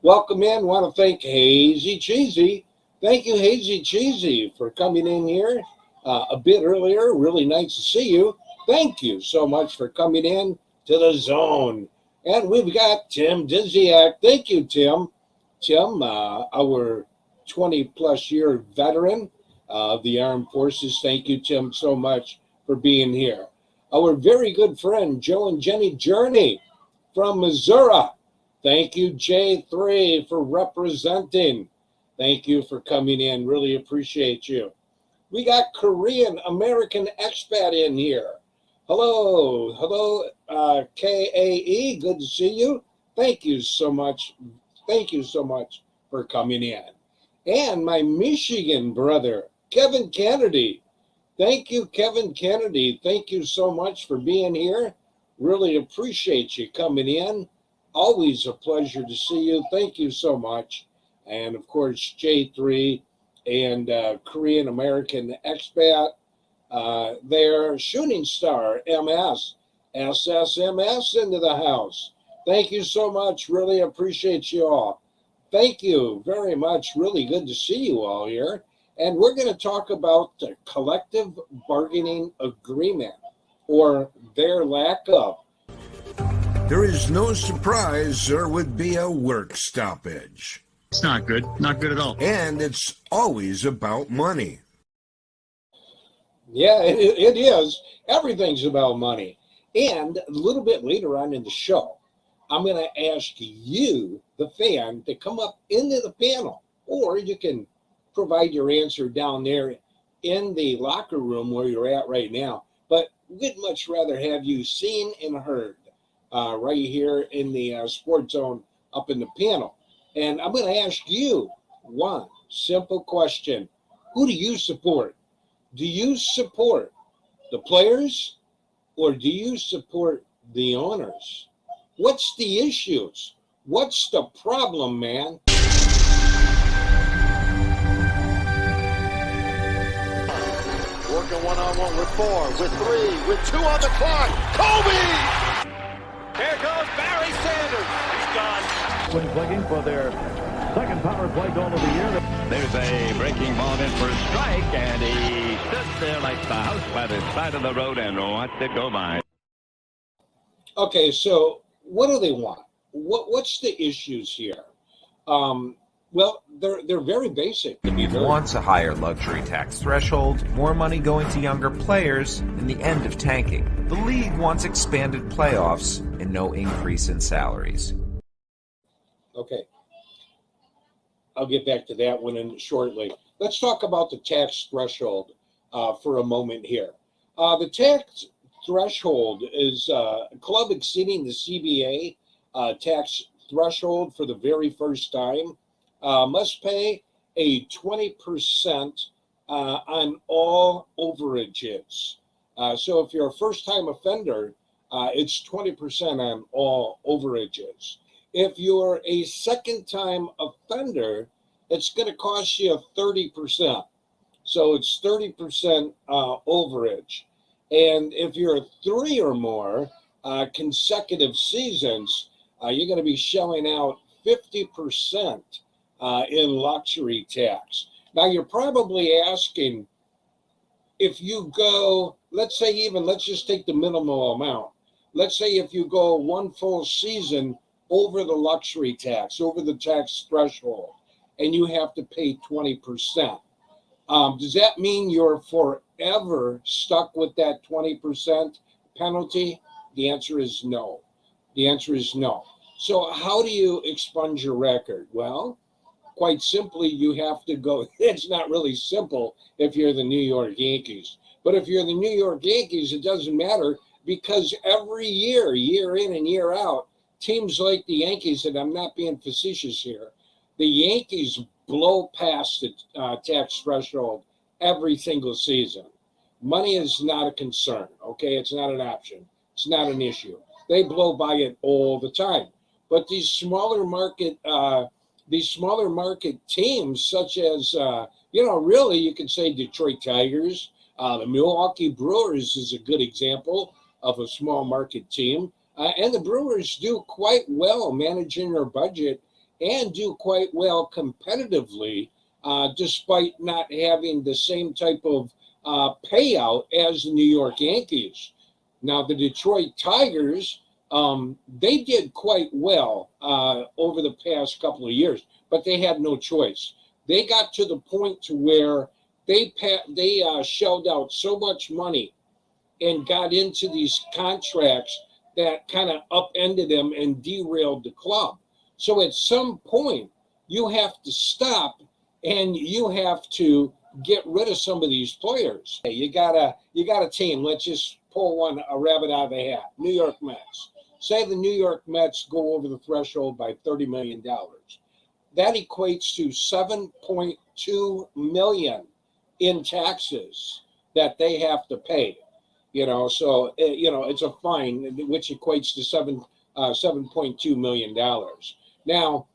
Welcome in. Want to thank Hazy Cheesy. Thank you, Hazy Cheesy, for coming in here a bit earlier. Really nice to see you. Thank you so much for coming in to the zone. And we've got Tim Diziak. Thank you, Tim. Tim, our 20-plus year veteran of the Armed Forces. Thank you, Tim, so much for being here. Our very good friend, Joe and Jenny Journey from Missouri. Thank you, J3, for representing. Thank you for coming in. Really appreciate you. We got Korean American expat in here. Hello, KAE. Good to see you. Thank you so much. Thank you so much for coming in. And my Michigan brother, Kevin Kennedy. Thank you, Kevin Kennedy. Thank you so much for being here. Really appreciate you coming in. Always a pleasure to see you. Thank you so much. And of course, J3 and Korean American expat there, Shooting Star MS, SSMS into the house. Thank you so much. Really appreciate you all. Thank you very much. Really good to see you all here. And we're going to talk about the collective bargaining agreement, or their lack of. There is no surprise there would be a work stoppage. It's not good. Not good at all. And it's always about money. Yeah, it is. Everything's about money. And a little bit later on in the show, I'm going to ask you, the fan, to come up into the panel, or you can provide your answer down there in the locker room where you're at right now. But we'd much rather have you seen and heard right here in the Sports Zone up in the panel. And I'm going to ask you one simple question. Who do you support? Do you support the players, or do you support the owners? What's the issues? What's the problem, man? Working one-on-one with 4, with 3, with 2 on the clock. Kobe! Here goes Barry Sanders. He's gone. Twins looking for their second power play goal of the year. There's a breaking ball in for a strike, and he stood there like the house by the side of the road and watched it go by. Okay, so what do they want? What's the issues here? Well, they're very basic. He wants a higher luxury tax threshold, more money going to younger players, and the end of tanking. The league wants expanded playoffs and no increase in salaries. Okay. I'll get back to that one in shortly. Let's talk about the tax threshold for a moment here. The tax threshold is a club exceeding the Cba tax threshold for the very first time must pay a 20% on all overages. So if you're a first-time offender, it's 20% on all overages. If you're a second-time offender, it's going to cost you 30%. So it's 30% overage. And if you're 3 or more consecutive seasons, you're going to be shelling out 50% in luxury tax. Now, you're probably asking, if you go, let's just take the minimal amount. Let's say if you go one full season over the luxury tax, over the tax threshold, and you have to pay 20%. Does that mean you're forever stuck with that 20% penalty? The answer is no. The answer is no. So how do you expunge your record? Well, quite simply, you have to go. It's not really simple if you're the New York Yankees. But if you're the New York Yankees, it doesn't matter, because every year, year in and year out, teams like the Yankees, and I'm not being facetious here, the Yankees blow past the tax threshold every single season. Money is not a concern, okay? It's not an option. It's not an issue. They blow by it all the time. But these smaller market teams, such as, really you can say Detroit Tigers, the Milwaukee Brewers is a good example of a small market team. And the Brewers do quite well managing their budget and do quite well competitively, despite not having the same type of payout as the New York Yankees. Now, the Detroit Tigers, they did quite well over the past couple of years, but they had no choice. They got to the point to where they shelled out so much money and got into these contracts that kind of upended them and derailed the club. So at some point, you have to stop and you have to get rid of some of these players. You got a team. Let's just pull a rabbit out of the hat. New York Mets. Say the New York Mets go over the threshold by $30 million. That equates to $7.2 million in taxes that they have to pay. So it's a fine, which equates to $7.2 million. Now,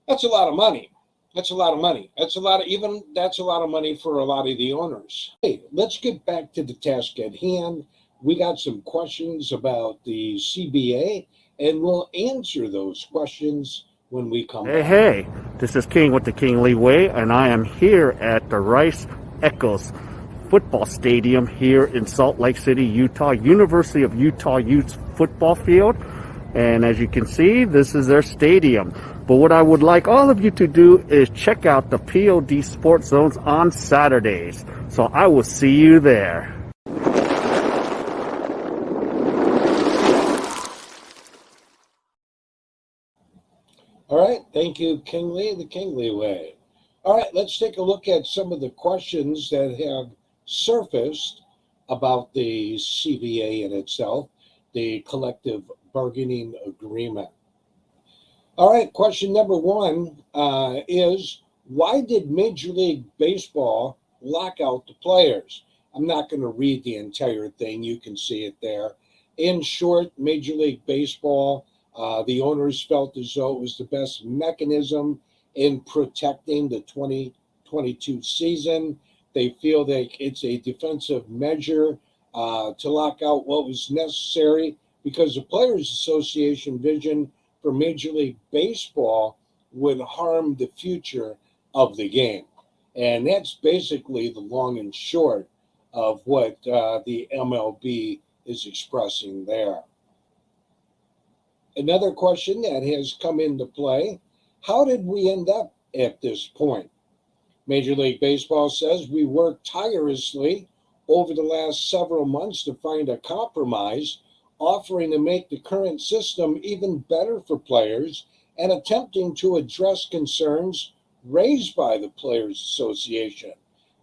that's a lot of money. That's a lot of money. That's a lot of money for a lot of the owners. Hey, let's get back to the task at hand. We got some questions about the CBA, and we'll answer those questions when we come back. Hey, this is King with the King Lee Way, and I am here at the Rice Eccles Football Stadium here in Salt Lake City, Utah, University of Utah Utes football field. And as you can see, this is their stadium. But what I would like all of you to do is check out the POD Sports Zones on Saturdays. So I will see you there. All right. Thank you, King Lee, the King Lee Way. All right. Let's take a look at some of the questions that have surfaced about the CBA in itself, the collective bargaining agreement. All right, question number one is, why did Major League Baseball lock out the players? I'm not going to read the entire thing. You can see it there. In short, Major League Baseball, the owners felt as though it was the best mechanism in protecting the 2022 season. They feel that it's a defensive measure to lock out what was necessary, because the Players Association vision for Major League Baseball would harm the future of the game. And that's basically the long and short of what the MLB is expressing there. Another question that has come into play, how did we end up at this point? Major League Baseball says we worked tirelessly over the last several months to find a compromise, offering to make the current system even better for players and attempting to address concerns raised by the Players Association.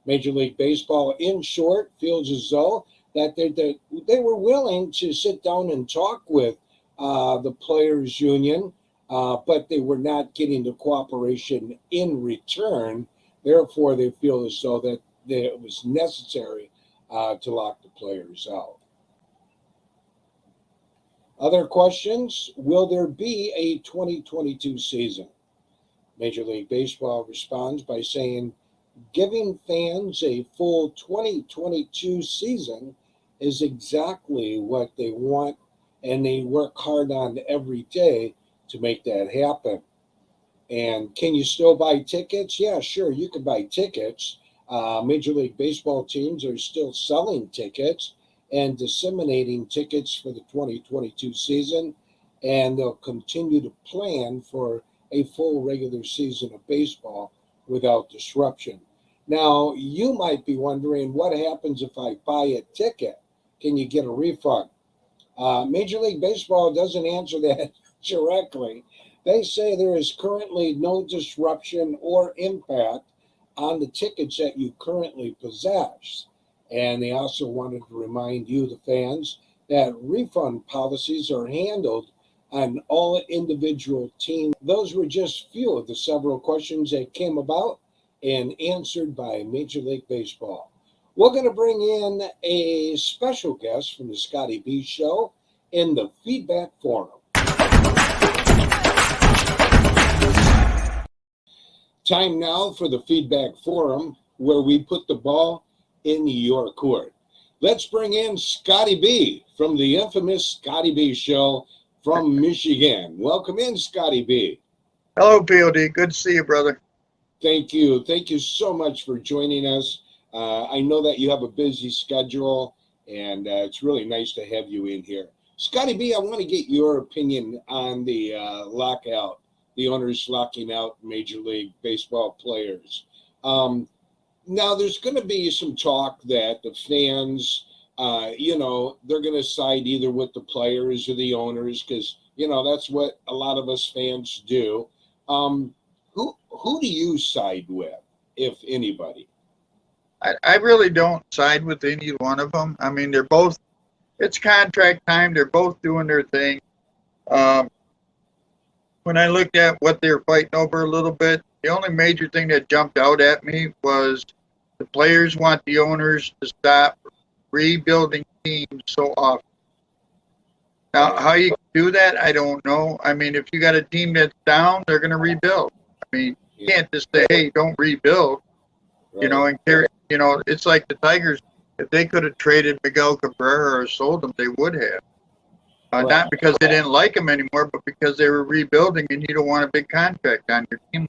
Major League Baseball, in short, feels as though that they were willing to sit down and talk with the Players Union, but they were not getting the cooperation in return. Therefore, they feel as though that it was necessary to lock the players out. Other questions, will there be a 2022 season? Major League Baseball responds by saying, giving fans a full 2022 season is exactly what they want, and they work hard on every day to make that happen. And can you still buy tickets? Yeah, sure, you can buy tickets. Major League Baseball teams are still selling tickets and disseminating tickets for the 2022 season, and they'll continue to plan for a full regular season of baseball without disruption. Now, you might be wondering, what happens if I buy a ticket? Can you get a refund? Major League Baseball doesn't answer that directly. They say there is currently no disruption or impact on the tickets that you currently possess. And they also wanted to remind you, the fans, that refund policies are handled on all individual teams. Those were just few of the several questions that came about and answered by Major League Baseball. We're going to bring in a special guest from the Scotty B Show in the Feedback Forum. Time now for the Feedback Forum, where we put the ball in your court. Let's bring in Scotty B from the infamous Scotty B Show from Michigan. Welcome in, Scotty B. Hello, POD. Good to see you, brother. Thank you. Thank you so much for joining us. I know that you have a busy schedule, and it's really nice to have you in here. Scotty B, I want to get your opinion on the lockout, the owners locking out Major League Baseball players. Now, there's going to be some talk that the fans, they're going to side either with the players or the owners because, that's what a lot of us fans do. Who do you side with, if anybody? I really don't side with any one of them. I mean, they're both, it's contract time. They're both doing their thing. When I looked at what they're fighting over a little bit, the only major thing that jumped out at me was the players want the owners to stop rebuilding teams so often. Now, how you do that, I don't know. I mean, if you got a team that's down, they're going to rebuild. I mean, you can't just say, hey, don't rebuild, and carry, it's like the Tigers, if they could have traded Miguel Cabrera or sold him, they would have. Not because they didn't like him anymore, but because they were rebuilding and you don't want a big contract on your team.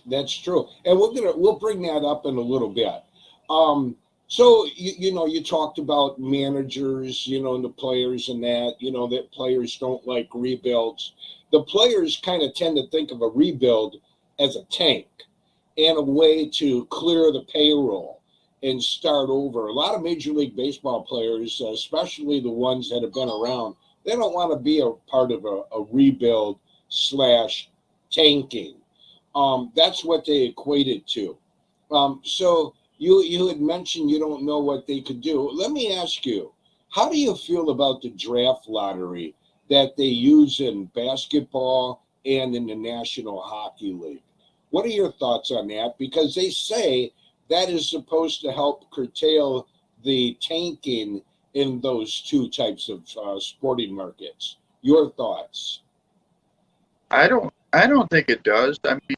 That's true. And we'll bring that up in a little bit. So, you talked about managers, and the players and that players don't like rebuilds. The players kind of tend to think of a rebuild as a tank and a way to clear the payroll and start over. A lot of Major League Baseball players, especially the ones that have been around, they don't want to be a part of a rebuild / tanking. That's what they equate it to. So you had mentioned you don't know what they could do. Let me ask you, how do you feel about the draft lottery that they use in basketball and in the National Hockey League? What are your thoughts on that? Because they say that is supposed to help curtail the tanking in those two types of sporting markets. Your thoughts? I don't think it does. I mean,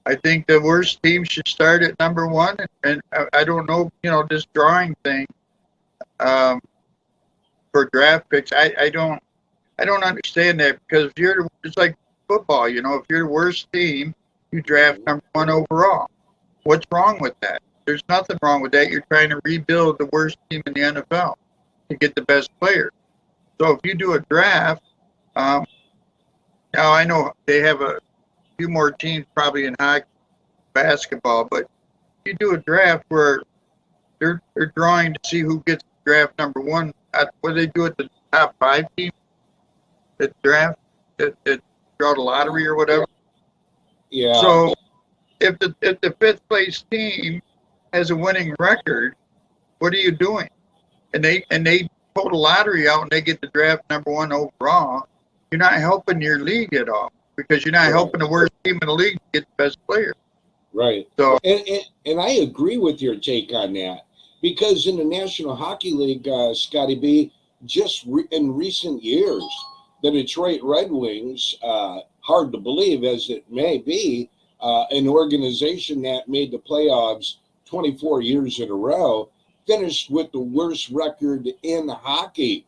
I think the worst team should start at number one, and I don't know, this drawing thing for draft picks. I don't understand that because it's like football. If you're the worst team, you draft number one overall. What's wrong with that? There's nothing wrong with that. You're trying to rebuild the worst team in the NFL to get the best players. So if you do a draft, now I know they have a few more teams probably in hockey, basketball, but you do a draft where they're drawing to see who gets draft number one. What do they do at the top 5 teams that draft, that draw the lottery or whatever? Yeah. So if the 5th place team has a winning record, what are you doing? And they pull the lottery out and they get the draft number one overall. You're not helping your league at all because you're not helping the worst team in the league get the best player. Right. So and I agree with your take on that because in the National Hockey League, Scotty B, just in recent years, the Detroit Red Wings, hard to believe as it may be, an organization that made the playoffs 24 years in a row, finished with the worst record in hockey.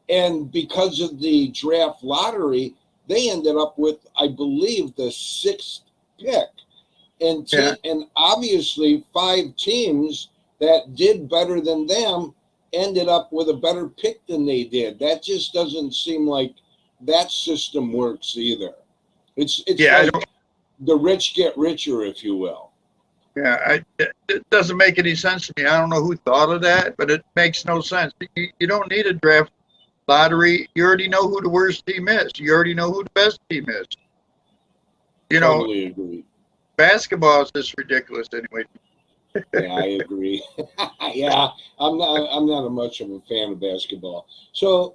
And because of the draft lottery, they ended up with, I believe, the 6th pick. And obviously 5 teams that did better than them ended up with a better pick than they did. That just doesn't seem like that system works either. It's like the rich get richer, if you will. Yeah, it doesn't make any sense to me. I don't know who thought of that, but it makes no sense. You don't need a draft lottery. You already know who the worst team is. You already know who the best team is. Totally agree. Basketball is just ridiculous anyway. Yeah, I agree. Yeah, I'm not much of a fan of basketball. So,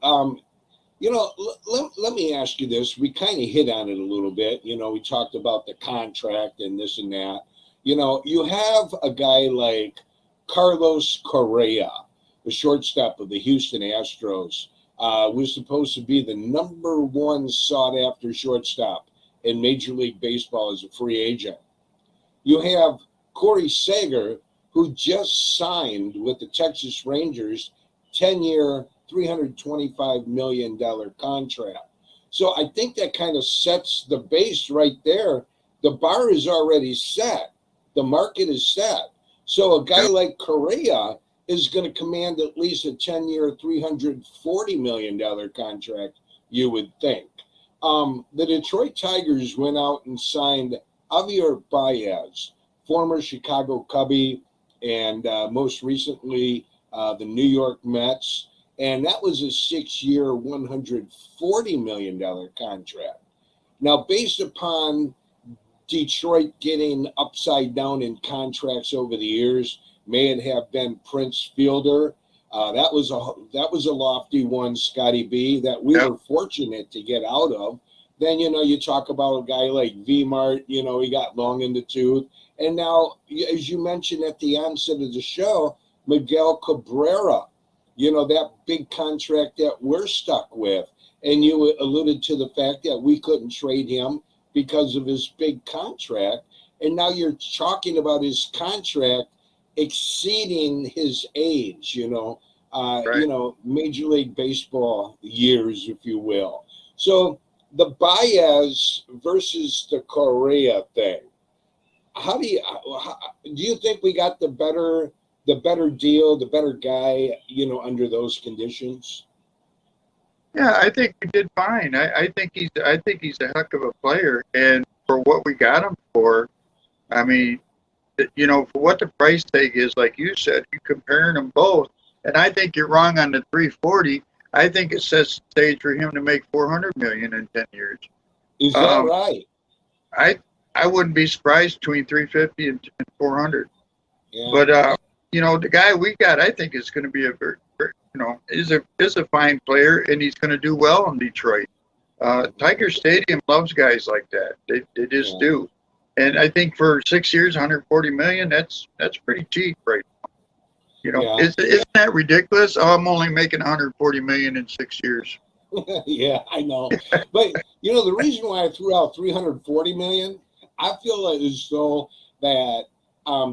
let me ask you this. We kind of hit on it a little bit. We talked about the contract and this and that. You have a guy like Carlos Correa, the shortstop of the Houston Astros, was supposed to be the number 1 sought-after shortstop in Major League Baseball as a free agent. You have Corey Seager, who just signed with the Texas Rangers, 10-year, $325 million contract. So I think that kind of sets the base right there. The bar is already set. The market is set. So a guy like Correa is going to command at least a 10-year, $340 million contract, you would think. The Detroit Tigers went out and signed Javier Baez, former Chicago Cubby, and most recently the New York Mets. And that was a 6-year, $140 million contract. Now, based upon Detroit getting upside down in contracts over the years, may it have been Prince Fielder. That was a lofty one, Scotty B, that we were fortunate to get out of. Then, you talk about a guy like V-Mart, he got long in the tooth. And now, as you mentioned at the onset of the show, Miguel Cabrera, that big contract that we're stuck with. And you alluded to the fact that we couldn't trade him because of his big contract. And now you're talking about his contract exceeding his age, Major League Baseball years, if you will. So the Baez versus the Correa thing, do you think we got the better deal, the better guy, under those conditions? Yeah, I think we did fine. I think he's a heck of a player, and for what we got him for, I mean, for what the price tag is, like you said, you're comparing them both, and I think you're wrong on the 340. I think it sets the stage for him to make $400 million in 10 years. Is that right? I wouldn't be surprised between 350 and 400. Yeah. But the guy we got, I think, is going to be a very, is a fine player, and he's going to do well in Detroit. Tiger Stadium loves guys like that. They just do. And I think for 6 years, $140 million, that's pretty cheap right now. Isn't that ridiculous? Oh, I'm only making $140 million in 6 years. Yeah, I know. But the reason why I threw out $340 million, I feel as though that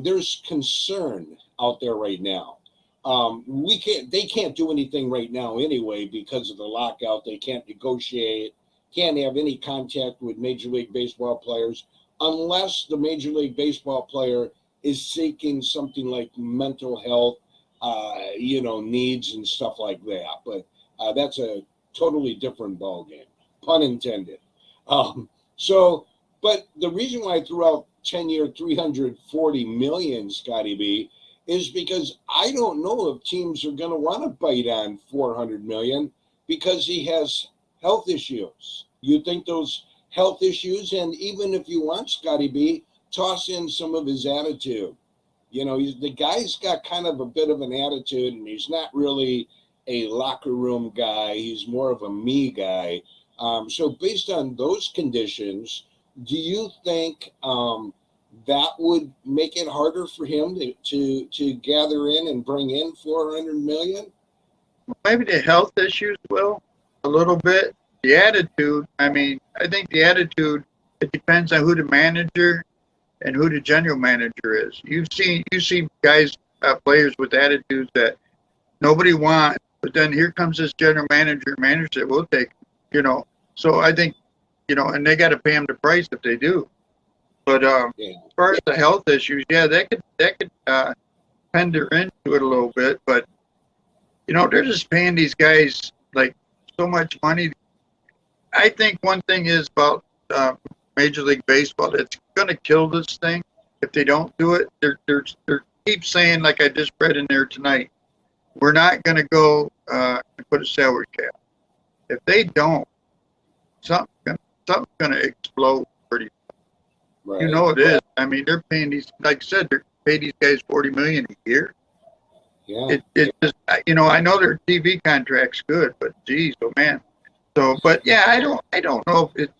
there's concern out there right now. They can't do anything right now anyway because of the lockout. They can't negotiate, can't have any contact with Major League Baseball players unless the Major League Baseball player is seeking something like mental health, needs and stuff like that. But that's a totally different ballgame, pun intended. But the reason why I threw out 10-year, $340 million, Scotty B, is because I don't know if teams are going to want to bite on $400 million because he has health issues. You think those health issues, and even if you want Scotty B, toss in some of his attitude. The guy's got kind of a bit of an attitude, and he's not really a locker room guy. He's more of a me guy. So based on those conditions, do you think that would make it harder for him to gather in and bring in $400 million? Maybe the health issues will a little bit. The attitude, I think the attitude, it depends on who the manager and who the general manager is. You see guys, players with attitudes that nobody wants, but then here comes this general manager said, we'll take, So I think, and they got to pay them the price if they do. But as far as the health issues, that could pender into it a little bit. But they're just paying these guys like so much money. I think one thing is about Major League Baseball that's going to kill this thing if they don't do it. They're keep saying, like I just read in there tonight, we're not going to go and put a salary cap. If they don't, something's going to explode pretty. Right. It is. They're paying these, like I said, they're paying these guys $40 million a year. Yeah. It just, I know their TV contract's good, but geez, oh man. So, but yeah, I don't know if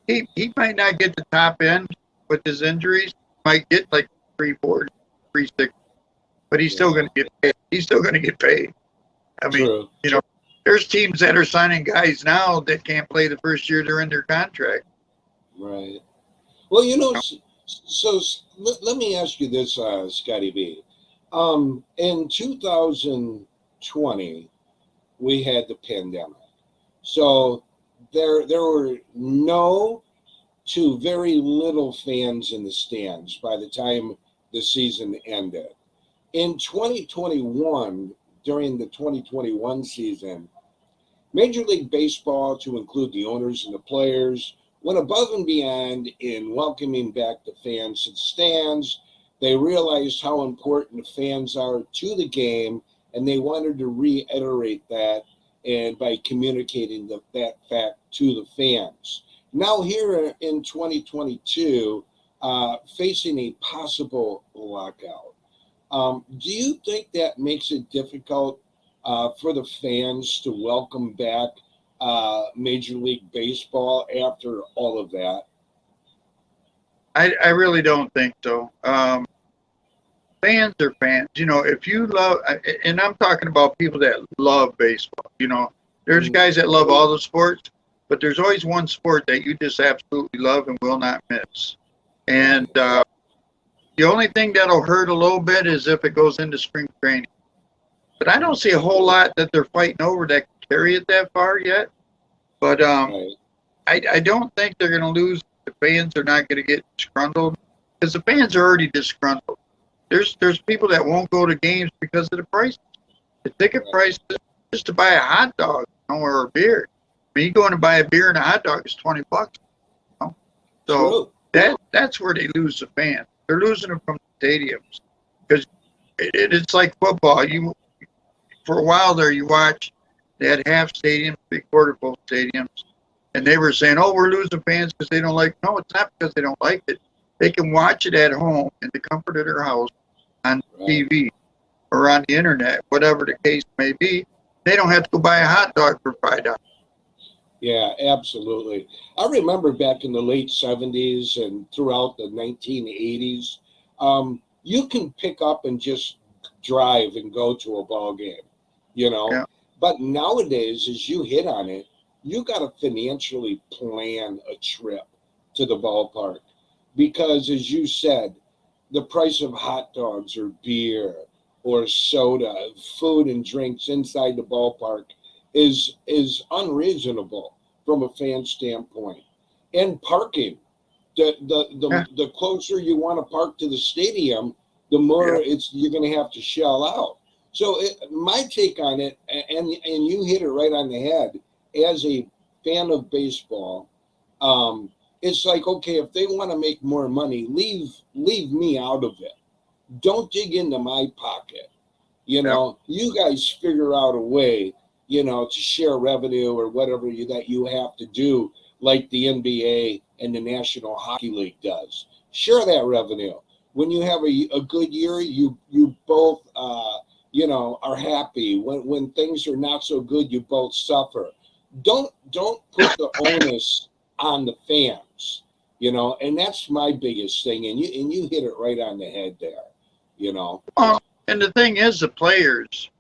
he might not get the top end with his injuries. Might get like 340, 360, but he's still going to get paid. He's still going to get paid. True. There's teams that are signing guys now that can't play the first year they're in their contract. Right. Well, so let me ask you this, Scotty B. In 2020, we had the pandemic. So there were no to very little fans in the stands by the time the season ended. In 2021, during the 2021 season, Major League Baseball, to include the owners and the players, went above and beyond in welcoming back the fans to the stands. They realized how important the fans are to the game, and they wanted to reiterate that and by communicating that fact to the fans. Now here in 2022, facing a possible lockout, do you think that makes it difficult for the fans to welcome back Major League Baseball after all of that? I really don't think so. Fans are fans. You know, if you love, and I'm talking about people that love baseball, you know, there's guys that love all the sports, but there's always one sport that you just absolutely love and will not miss. And the only thing that'll hurt a little bit is if it goes into spring training. But I don't see a whole lot that they're fighting over that can carry it that far yet. But I don't think they're going to lose. The fans are not going to get disgruntled because the fans are already disgruntled. There's people that won't go to games because of the prices. The ticket price just to buy a hot dog, you know, or a beer. I mean, you go in and buy a beer and a hot dog is $20. You know? So that's where they lose the fans. They're losing them from the stadiums because it's like football. For a while there, you watch, they had half stadiums, three-quarter full stadiums, and they were saying, oh, we're losing fans because they don't like. No, it's not because they don't like it. They can watch it at home in the comfort of their house on TV or on the internet, whatever the case may be. They don't have to go buy a hot dog for $5. Yeah, absolutely. I remember back in the late 70s and throughout the 1980s, you can pick up and just drive and go to a ball game, you know. Yeah. But nowadays, as you hit on it, you got to financially plan a trip to the ballpark because, as you said, the price of hot dogs or beer or soda, food and drinks inside the ballpark is unreasonable from a fan standpoint. And parking, the closer you want to park to the stadium, the more you're going to have to shell out. So my take on it, and you hit it right on the head, as a fan of baseball, it's like, okay, if they want to make more money, leave me out of it. Don't dig into my pocket. You know, you guys figure out a way, you know, to share revenue or whatever that you have to do, like the NBA and the National Hockey League does. Share that revenue. When you have a good year, you both, you know, are happy. When things are not so good, you both suffer. Don't put the onus on the fans, you know, and that's my biggest thing. And you hit it right on the head there, you know. And the thing is, the players,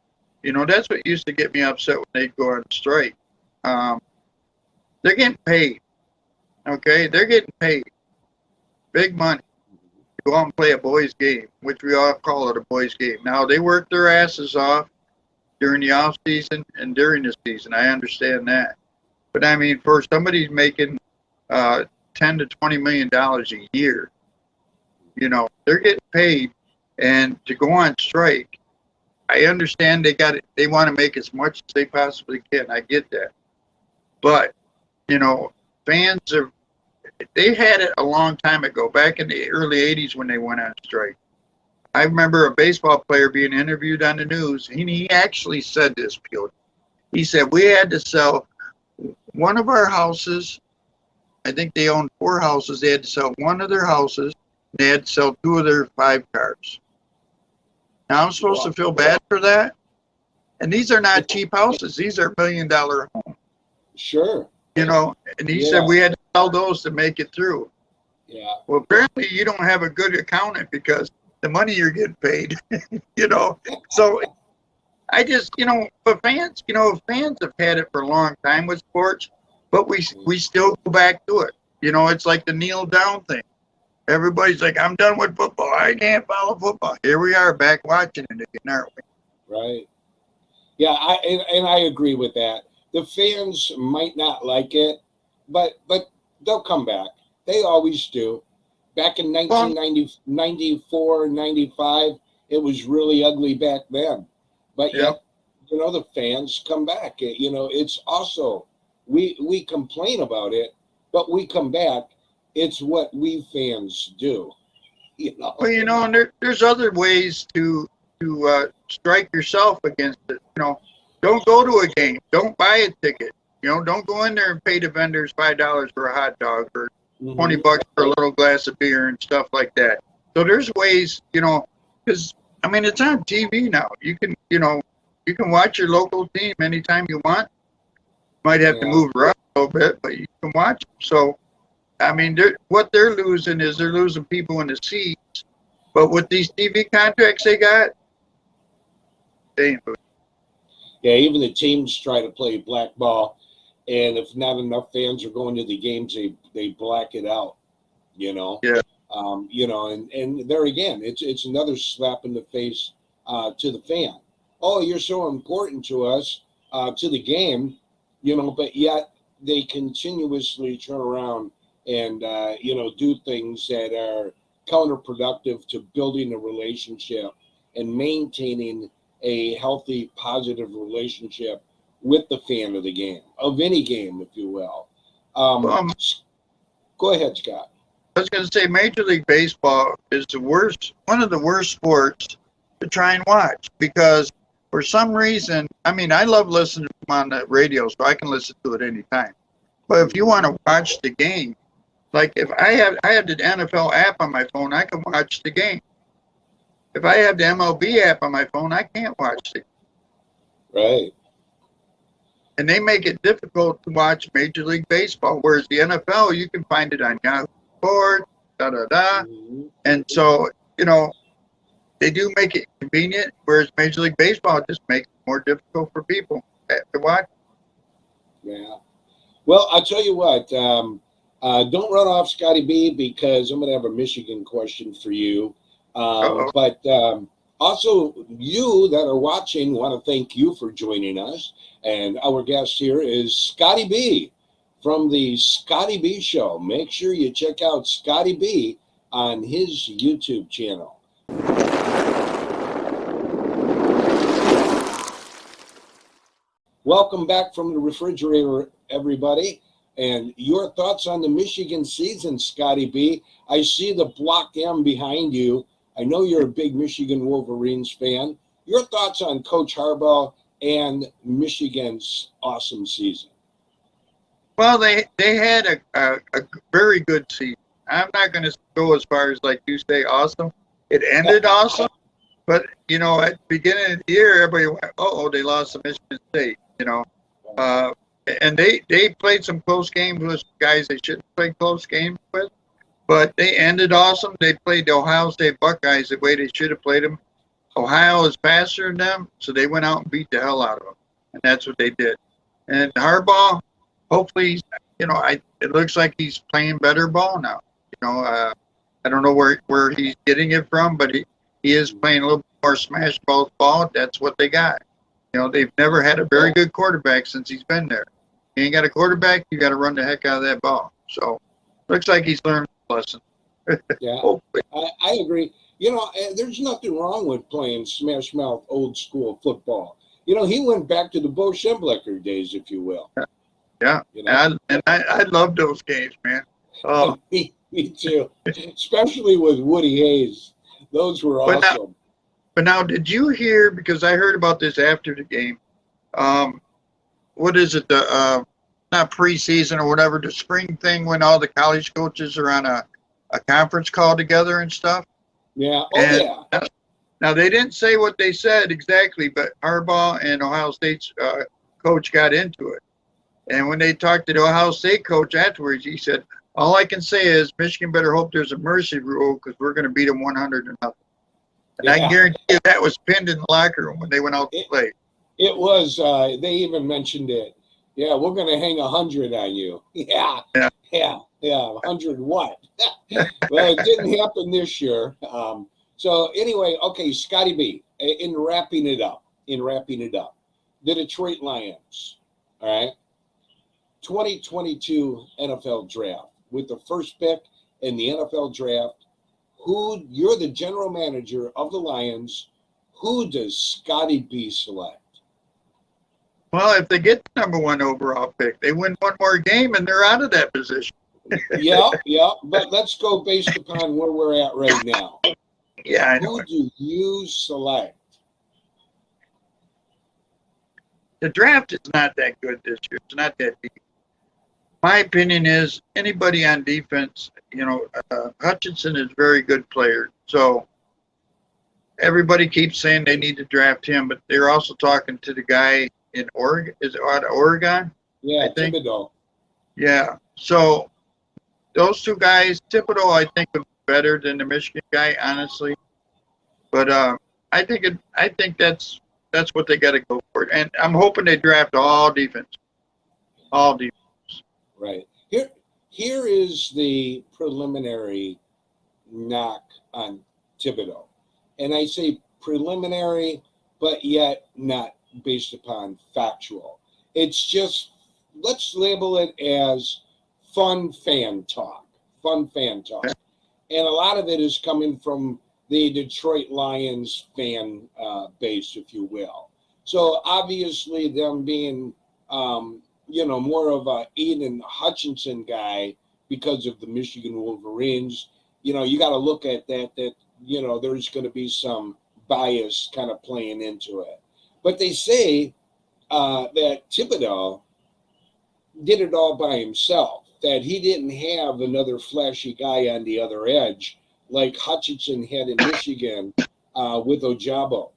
you know, that's what used to get me upset when they go on strike. They're getting paid, okay? They're getting paid big money to go out and play a boys' game, which we all call it a boys' game. Now, they work their asses off during the off season and during the season. I understand that. But, I mean, for somebody making $10 to $20 million a year, you know, they're getting paid. And to go on strike, I understand they want to make as much as they possibly can. I get that. But, you know, fans they had it a long time ago, back in the early 80s when they went on strike. I remember a baseball player being interviewed on the news, and he actually said this, Peter. He said, we had to sell one of our houses. I think they owned 4 houses. They had to sell one of their houses. They had to sell 2 of their 5 cars. Now I'm supposed to feel bad for that? And these are not cheap houses. These are $1 million homes. Sure. You know, and he said we had to sell those to make it through. Yeah. Well, apparently you don't have a good accountant because the money you're getting paid, you know. So I just, you know, but fans, you know, fans have had it for a long time with sports, but we still go back to it. You know, it's like the kneel down thing. Everybody's like, I'm done with football. I can't follow football. Here we are back watching it again, aren't we? Right. Yeah, I agree with that. The fans might not like it, but they'll come back. They always do. Back in 1990, 94, 95, it was really ugly back then. But yet, the fans come back. It's also, we complain about it, but we come back. It's what we fans do. Well, and there's other ways to strike yourself against it. Don't go to a game. Don't buy a ticket. Don't go in there and pay the vendors $5 for a hot dog or $20 for a little glass of beer and stuff like that. So there's ways, because it's on TV now. You can watch your local team anytime you want. Might have to move around a little bit, but you can watch them. So, what they're losing is they're losing people in the seats. But with these TV contracts they got, they ain't losing. Yeah, even the teams try to play black ball, and if not enough fans are going to the games, they black it out. Yeah. And there again, it's another slap in the face to the fan. Oh, you're so important to us, to the game, but yet they continuously turn around and do things that are counterproductive to building a relationship and maintaining a healthy, positive relationship with the fan of the game, of any game, if you will. Go ahead, Scott. I was going to say Major League Baseball is one of the worst sports to try and watch because for some reason, I love listening to them on the radio, so I can listen to it anytime. But if you want to watch the game, like if I have the NFL app on my phone, I can watch the game. If I have the MLB app on my phone, I can't watch it. Right. And they make it difficult to watch Major League Baseball, whereas the NFL, you can find it on Yahoo Sports, And so, they do make it convenient, whereas Major League Baseball just makes it more difficult for people to watch. Yeah. Well, I'll tell you what, don't run off, Scotty B, because I'm going to have a Michigan question for you. But also, you that are watching, want to thank you for joining us. And our guest here is Scotty B from the Scotty B Show. Make sure you check out Scotty B on his YouTube channel. Welcome back from the refrigerator, everybody. And your thoughts on the Michigan season, Scotty B. I see the Block M behind you. I know you're a big Michigan Wolverines fan. Your thoughts on Coach Harbaugh and Michigan's awesome season? Well, they had a very good season. I'm not going to go as far as like you say awesome. It ended awesome. But, at the beginning of the year, everybody went, they lost to Michigan State, And they played some close games with guys they shouldn't play close games with. But they ended awesome. They played the Ohio State Buckeyes the way they should have played them. Ohio is faster than them, so they went out and beat the hell out of them. And that's what they did. And Harbaugh, hopefully, it looks like he's playing better ball now. I don't know where he's getting it from, but he is playing a little more smash ball. That's what they got. They've never had a very good quarterback since he's been there. You ain't got a quarterback, you got to run the heck out of that ball. So, looks like he's learned a lesson. Yeah, I agree. There's nothing wrong with playing smash mouth old school football. He went back to the Bo Schembechler days, if you will. Yeah, I love those games, man. Oh, me too. Especially with Woody Hayes. Those were awesome. But now, did you hear, because I heard about this after the game, what is it, not preseason or whatever, the spring thing when all the college coaches are on a conference call together and stuff? Yeah. Now, they didn't say what they said exactly, but Harbaugh and Ohio State's coach got into it. And when they talked to the Ohio State coach afterwards, he said, all I can say is Michigan better hope there's a mercy rule because we're going to beat them 100-0. And I guarantee you that was pinned in the locker room when they went out to play. It was. They even mentioned it. Yeah, we're going to hang 100 on you. Yeah. 100 what? Well, it didn't happen this year. So anyway, okay, Scotty B, in wrapping it up, the Detroit Lions, all right, 2022 NFL draft with the first pick in the NFL draft. You're the general manager of the Lions. Who does Scotty B select? Well, if they get the number 1 overall pick, they win one more game and they're out of that position. Yeah, but let's go based upon where we're at right now. Yeah, I know. Who do you select? The draft is not that good this year. It's not that deep. My opinion is anybody on defense, Hutchinson is a very good player. So everybody keeps saying they need to draft him, but they're also talking to the guy in Oregon. Is it out of Oregon? Yeah, I think. Thibodeau. Yeah. So those two guys, Thibodeau, I think would be better than the Michigan guy, honestly. But I think that's what they got to go for. And I'm hoping they draft all defense. All defense. Right. Here is the preliminary knock on Thibodeau. And I say preliminary, but yet not based upon factual. It's just, let's label it as fun fan talk. And a lot of it is coming from the Detroit Lions fan base, if you will. So obviously them being, more of a Aiden Hutchinson guy because of the Michigan Wolverines, you got to look at that, there's going to be some bias kind of playing into it. But they say that Thibodeau did it all by himself, that he didn't have another flashy guy on the other edge like Hutchinson had in Michigan with Ojabo.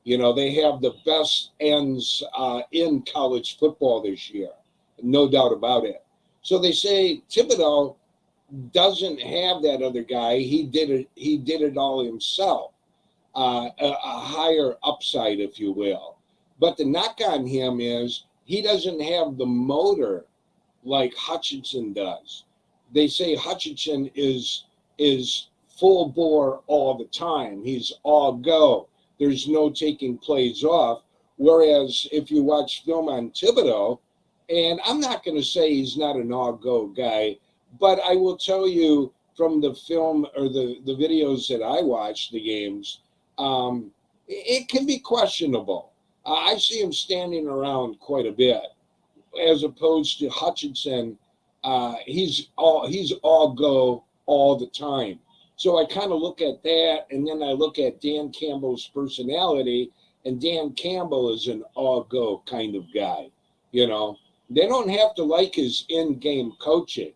They have the best ends in college football this year, no doubt about it. So they say Thibodeau doesn't have that other guy. He did it all himself. A higher upside, if you will. But the knock on him is he doesn't have the motor like Hutchinson does. They say Hutchinson is full bore all the time. He's all go. There's no taking plays off. Whereas if you watch film on Thibodeau, and I'm not going to say he's not an all-go guy, but I will tell you from the film or the videos that I watch, the games, it can be questionable. I see him standing around quite a bit, as opposed to Hutchinson. He's all go all the time. So I kind of look at that, and then I look at Dan Campbell's personality, and Dan Campbell is an all-go kind of guy. They don't have to like his in-game coaching.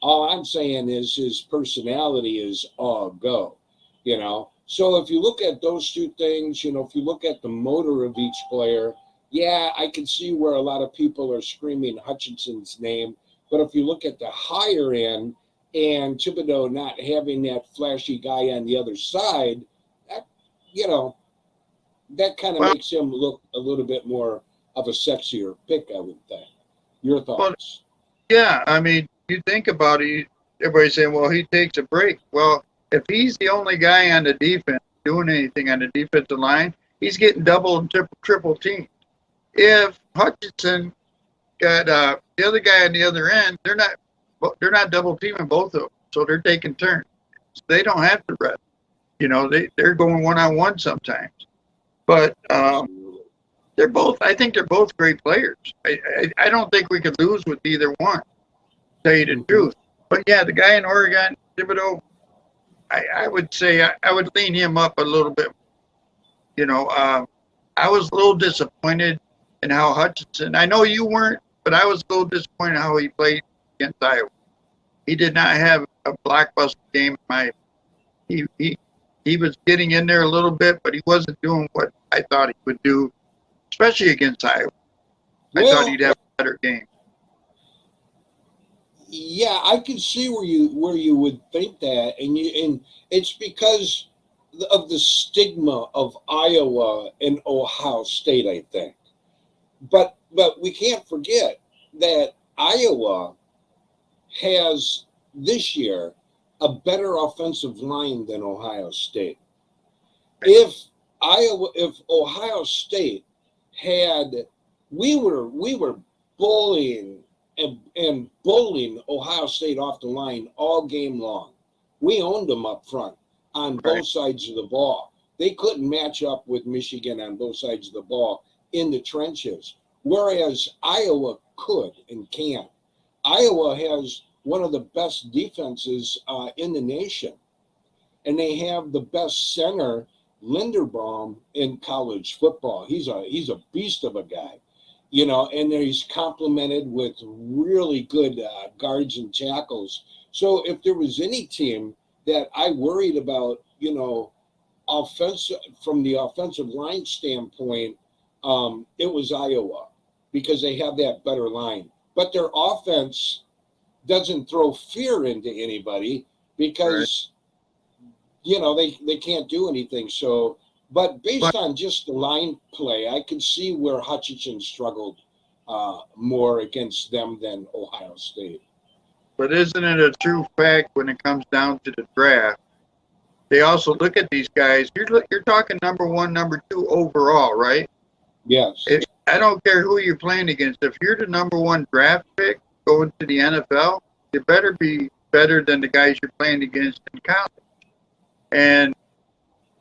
All I'm saying is his personality is all-go. So if you look at those two things, if you look at the motor of each player, yeah, I can see where a lot of people are screaming Hutchinson's name. But if you look at the higher end and Thibodeau not having that flashy guy on the other side, that kind of makes him look a little bit more of a sexier pick, I would think. Your thoughts? Well, yeah, I mean, you think about it, everybody's saying, well, he takes a break. Well, if he's the only guy on the defense doing anything on the defensive line, he's getting double and triple teamed. If Hutchinson got the other guy on the other end, they're not double teaming both of them, so they're taking turns. So they don't have to rest. They're going one-on-one sometimes. But I think they're both great players. I don't think we could lose with either one, to tell you the truth. But yeah, the guy in Oregon, Thibodeau, I would say I would lean him up a little bit. I was a little disappointed in how Hutchinson, I know you weren't, but I was a little disappointed how he played against Iowa. He did not have a blockbuster game. He was getting in there a little bit, but he wasn't doing what I thought he would do, especially against Iowa. I thought he'd have a better game. Yeah, I can see where you would think that, and it's because of the stigma of Iowa and Ohio State, I think. But we can't forget that Iowa has this year a better offensive line than Ohio State. If Ohio State had, we were bullying and bullying Ohio State off the line all game long. We owned them up front on both sides of the ball. They couldn't match up with Michigan on both sides of the ball in the trenches, whereas Iowa could and can. Iowa has one of the best defenses in the nation, and they have the best center, Linderbaum, in college football. He's a beast of a guy, and he's complemented with really good guards and tackles. So if there was any team that I worried about, offensive from the offensive line standpoint, it was Iowa, because they have that better line. But their offense doesn't throw fear into anybody because, they can't do anything. So, but based on just the line play, I could see where Hutchinson struggled more against them than Ohio State. But isn't it a true fact when it comes down to the draft? They also look at these guys. You're talking number 1, number 2 overall, right? Yes. I don't care who you're playing against. If you're the number 1 draft pick going to the NFL, you better be better than the guys you're playing against in college. And,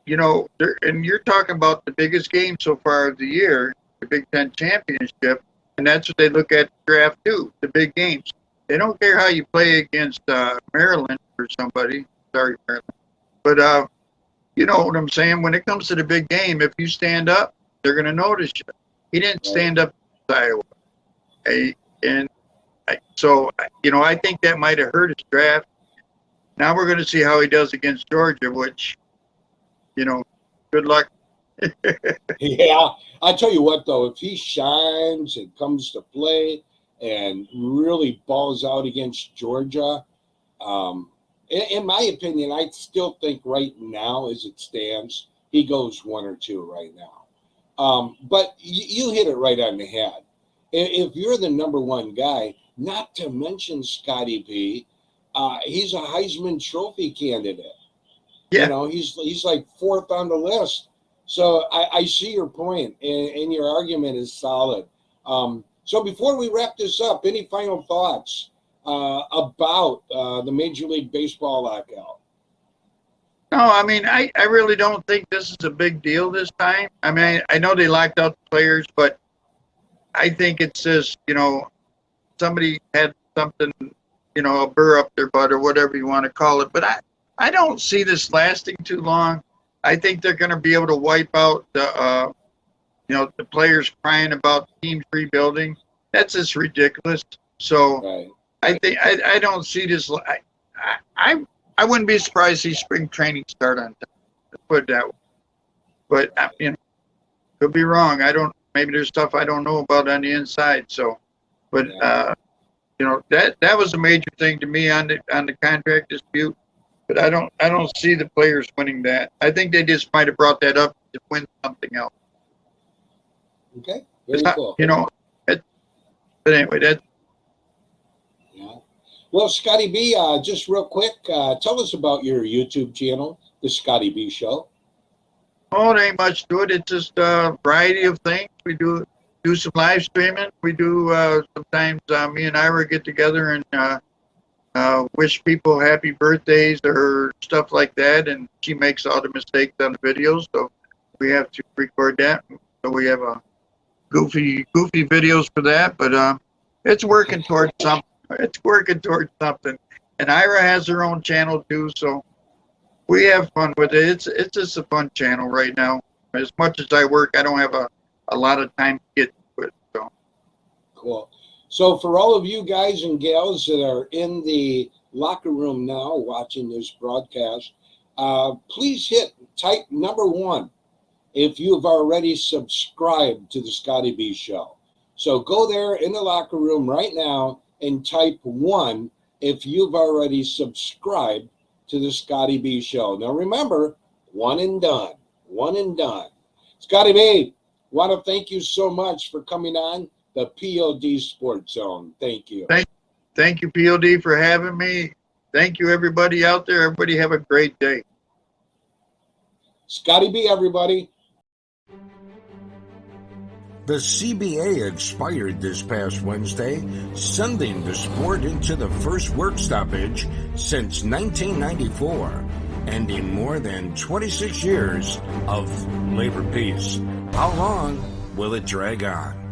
and you're talking about the biggest game so far of the year, the Big Ten championship, and that's what they look at the draft too, the big games. They don't care how you play against Maryland or somebody. Sorry, Maryland. But, you know what I'm saying? When it comes to the big game, if you stand up, they're going to notice you. He didn't stand up to Iowa. So, I think that might have hurt his draft. Now we're going to see how he does against Georgia, which, good luck. Yeah. I tell you what, though, if he shines and comes to play and really balls out against Georgia, in my opinion, I still think right now, as it stands, he goes 1 or 2 right now. But you hit it right on the head. If you're the number 1 guy, not to mention Scotty B, he's a Heisman Trophy candidate. Yeah. He's like 4th on the list. So I see your point, and your argument is solid. So before we wrap this up, any final thoughts about the Major League Baseball lockout? No, I mean, I really don't think this is a big deal this time. I mean, I know they locked out the players, but I think it's just, somebody had something, a burr up their butt or whatever you want to call it. But I don't see this lasting too long. I think they're going to be able to wipe out the players crying about teams rebuilding. That's just ridiculous. So Right. I think I don't see this. I wouldn't be surprised to see spring training start on time. Let's put it that way. But could be wrong. Maybe there's stuff I don't know about on the inside. So, but that was a major thing to me on the contract dispute. But I don't see the players winning that. I think they just might have brought that up to win something else. Okay. Very cool. But anyway, that's. Yeah. Well, Scotty B, just real quick, tell us about your YouTube channel, The Scotty B Show. Oh, it ain't much to it. It's just a variety of things. We do some live streaming. We do sometimes me and Ira get together and wish people happy birthdays or stuff like that. And she makes all the mistakes on the videos, so we have to record that. So we have goofy videos for that. But it's working towards something. And Ira has her own channel too, so we have fun with it. It's just a fun channel right now. As much as I work, I don't have a lot of time to get to it. So Cool. So for all of you guys and gals that are in the locker room now watching this broadcast, please type number 1 if you've already subscribed to the Scotty B Show. So go there in the locker room right now and type 1 if you've already subscribed to the Scotty B Show. Now remember, 1 and done. 1 and done. Scotty B, want to thank you so much for coming on the POD Sports Zone. Thank you. Thank you, POD, for having me. Thank you, everybody out there. Everybody have a great day. Scotty B, everybody. The CBA expired this past Wednesday, sending the sport into the first work stoppage since 1994, ending more than 26 years of labor peace. How long will it drag on?